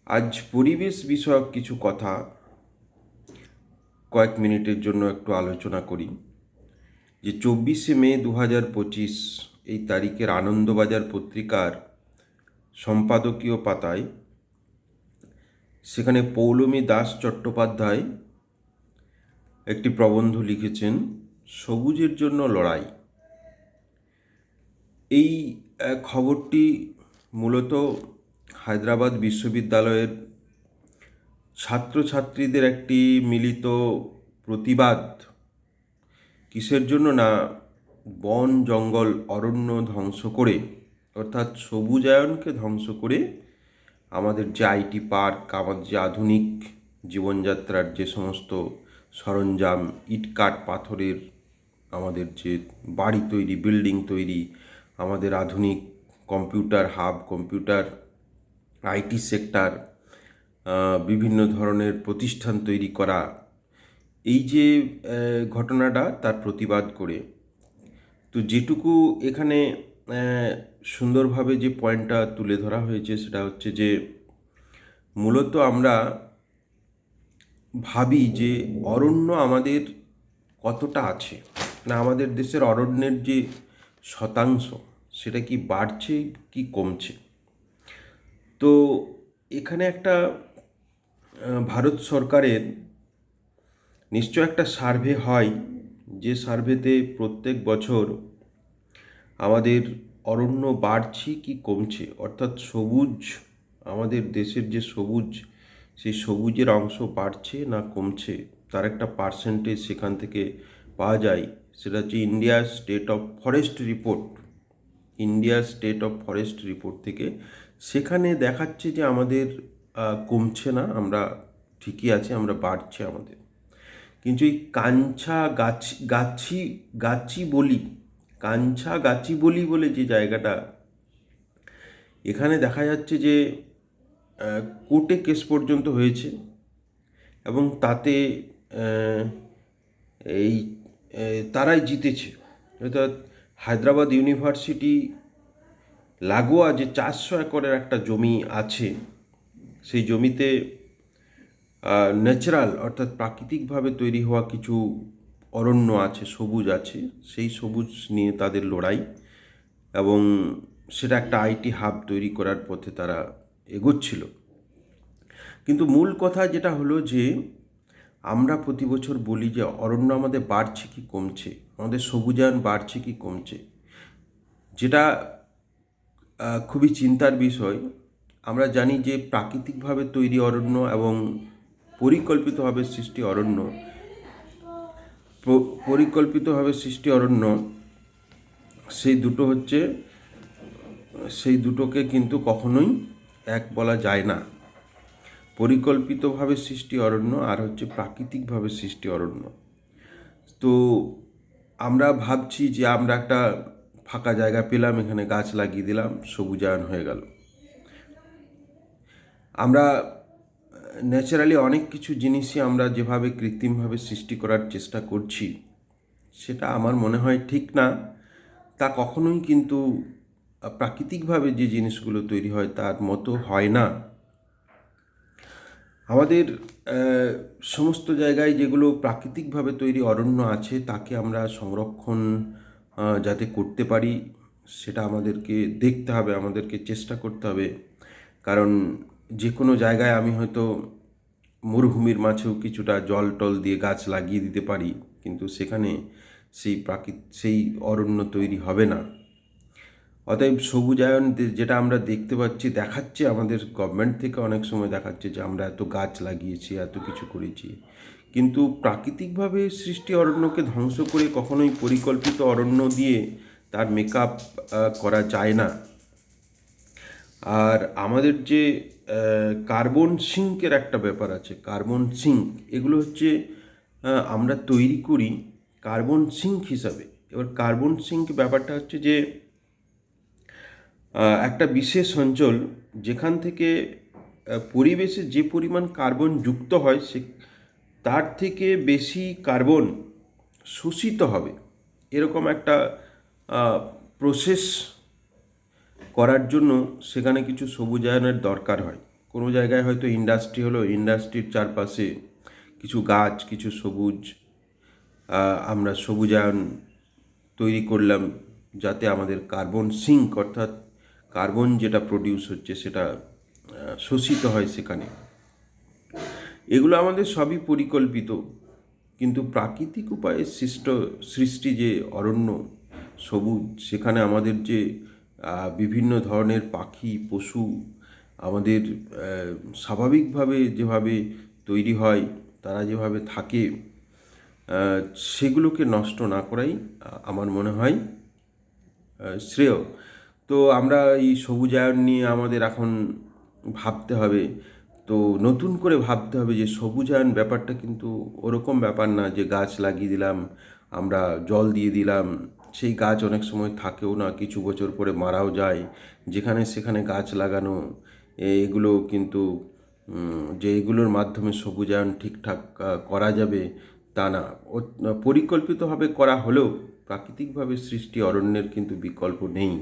আজ পরিবেশ বিষয়ক কিছু কথা কয়েক মিনিটের জন্য একটু আলোচনা করি। যে 24শে মে 2025 এই তারিখের আনন্দবাজার পত্রিকার সম্পাদকীয় পাতায় সেখানে পৌলমী দাস চট্টোপাধ্যায় একটি প্রবন্ধ লিখেছেন, সবুজের জন্য লড়াই। এই খবরটি মূলত হায়দ্রাবাদ বিশ্ববিদ্যালয়ের ছাত্রছাত্রীদের একটি মিলিত প্রতিবাদ। কিসের জন্য না, বন জঙ্গল অরণ্য ধ্বংস করে, অর্থাৎ সবুজায়নকে ধ্বংস করে আমাদের যে আইটি পার্ক, আমাদের যে আধুনিক জীবনযাত্রার যে সমস্ত সরঞ্জাম, ইটকাঠ পাথরের আমাদের যে বাড়ি তৈরি, বিল্ডিং তৈরি, আমাদের আধুনিক computer hub, computer IT sector, বিভিন্ন ধরনের প্রতিষ্ঠান তৈরি করা, এই যে ঘটনাটা তার প্রতিবাদ করে। তো যেটুকু এখানে সুন্দরভাবে যে পয়েন্টটা তুলে ধরা হয়েছে সেটা হচ্ছে যে মূলত আমরা ভাবি যে অরণ্য আমাদের কতটা আছে, না আমাদের দেশের অরণ্যের যে শতাংশ সেটা কি বাড়ছে কি কমছে। তো এখানে একটা ভারত সরকারের নিশ্চয় একটা সার্ভে হয়, যে সার্ভেতে প্রত্যেক বছর আমাদের অরণ্য বাড়ছে কি কমছে, অর্থাৎ সবুজ, আমাদের দেশের যে সবুজ, সেই সবুজের অংশ বাড়ছে না কমছে, তার একটা পার্সেন্টেজ সেখান থেকে পাওয়া যায়। সেটা হচ্ছে ইন্ডিয়ার স্টেট অফ ফরেস্ট রিপোর্ট। ইন্ডিয়ার স্টেট অফ ফরেস্ট রিপোর্ট থেকে সেখানে দেখাচ্ছে যে আমাদের কমছে না, আমরা ঠিকই আছে, আমরা বাড়ছে আমাদের। কিন্তু এই কাঞ্চা গাছি বলি বলে যে জায়গাটা, এখানে দেখা যাচ্ছে যে কোর্টে কেস পর্যন্ত হয়েছে এবং তাতে এই তারাই জিতেছে। অর্থাৎ হায়দ্রাবাদ ইউনিভার্সিটি লাগোয়া যে 400 একরের একটা জমি আছে, সেই জমিতে ন্যাচারাল অর্থাৎ প্রাকৃতিকভাবে তৈরি হওয়া কিছু অরণ্য আছে, সবুজ আছে, সেই সবুজ নিয়ে তাদের লড়াই, এবং সেটা একটা আইটি হাব তৈরি করার পথে তারা এগোচ্ছিল। কিন্তু মূল কথা যেটা হলো যে আমরা প্রতি বছর বলি যে অরণ্য আমাদের বাড়ছে কি কমছে, আমাদের সবুজায়ন বাড়ছে কি কমছে, যেটা খুবই চিন্তার বিষয়। আমরা জানি যে প্রাকৃতিকভাবে তৈরি অরণ্য এবং পরিকল্পিতভাবে সৃষ্টি অরণ্য, সেই দুটোকে কিন্তু কখনোই এক বলা যায় না। পরিকল্পিতভাবে সৃষ্টি অরণ্য আর হচ্ছে প্রাকৃতিকভাবে সৃষ্টি অরণ্য। তো আমরা ভাবছি যে আমরা একটা ফাঁকা জায়গা পেলাম, এখানে গাছ লাগিয়ে দিলাম, সবুজায়ন হয়ে গেল। আমরা ন্যাচারালি অনেক কিছু জিনিসই আমরা যেভাবে কৃত্রিমভাবে সৃষ্টি করার চেষ্টা করছি, সেটা আমার মনে হয় ঠিক না। তা কখনোই কিন্তু প্রাকৃতিকভাবে যে জিনিসগুলো তৈরি হয় তার মতো হয় না। আমাদের সমস্ত জায়গায় যেগুলো প্রাকৃতিকভাবে তৈরি অরণ্য আছে তাকে আমরা সংরক্ষণ যাতে করতে পারি, সেটা আমাদেরকে দেখতে হবে, আমাদেরকে চেষ্টা করতে হবে। কারণ যে কোনো জায়গায় আমি হয়তো মরুভূমির মাঝেও কিছুটা জল টল দিয়ে গাছ লাগিয়ে দিতে পারি, কিন্তু সেখানে সেই অরণ্য তৈরি হবে না। অতএব সবুজায়ন যেটা আমরা দেখতে পাচ্ছি, দেখাচ্ছে আমাদের গভর্নমেন্ট থেকে অনেক সময় দেখাচ্ছে যে আমরা এত গাছ লাগিয়েছি, এত কিছু করেছি, কিন্তু প্রাকৃতিকভাবে সৃষ্টি অরণ্যকে ধ্বংস করে কখনোই পরিকল্পিত অরণ্য দিয়ে তার মেকআপ করা যায় না। আর আমাদের যে কার্বন সিঙ্কের একটা ব্যাপার আছে, কার্বন সিঙ্ক, এগুলো হচ্ছে আমরা তৈরি করি কার্বন সিঙ্ক হিসাবে। এবার কার্বন সিঙ্ক ব্যাপারটা হচ্ছে যে একটা বিশেষ অঞ্চল যেখান থেকে পরিবেশে যে পরিমাণ কার্বন যুক্ত হয় তার থেকে বেশি কার্বন শোষিত হবে, এরকম একটা প্রসেস করার জন্য সেখানে কিছু সবুজায়নের দরকার হয়। কোনো জায়গায় হয়তো ইন্ডাস্ট্রি হলো, ইন্ডাস্ট্রির চারপাশে কিছু গাছ, কিছু সবুজ, আমরা সবুজায়ন তৈরি করলাম, যাতে আমাদের কার্বন সিঙ্ক অর্থাৎ কার্বন যেটা প্রডিউস হচ্ছে সেটা শোষিত হয় সেখানে। এগুলো আমাদের সবই পরিকল্পিত, কিন্তু প্রাকৃতিক উপায়ে সৃষ্টি যে অরণ্য সবুজ, সেখানে আমাদের যে বিভিন্ন ধরনের পাখি পশু আমাদের স্বাভাবিকভাবে যেভাবে তৈরি হয়, তারা যেভাবে থাকে, সেগুলোকে নষ্ট না করাই আমার মনে হয় শ্রেয়। তো আমরা এই সবুজায়ন নিয়ে আমাদের এখন ভাবতে হবে। তো নতুন করে ভাবতে হবে যে সবুজায়ন ব্যাপারটা কিন্তু ওরকম ব্যাপার না যে গাছ লাগিয়ে দিলাম, আমরা জল দিয়ে দিলাম, সেই গাছ অনেক সময় থাকেও না, কিছু বছর পরে মারাও যায়। যেখানে সেখানে গাছ লাগানো, এগুলো কিন্তু যে এগুলোর মাধ্যমে সবুজায়ন ঠিকঠাক করা যাবে তা না। পরিকল্পিতভাবে করা হলেও প্রাকৃতিকভাবে সৃষ্টি অরণ্যের কিন্তু বিকল্প নেই।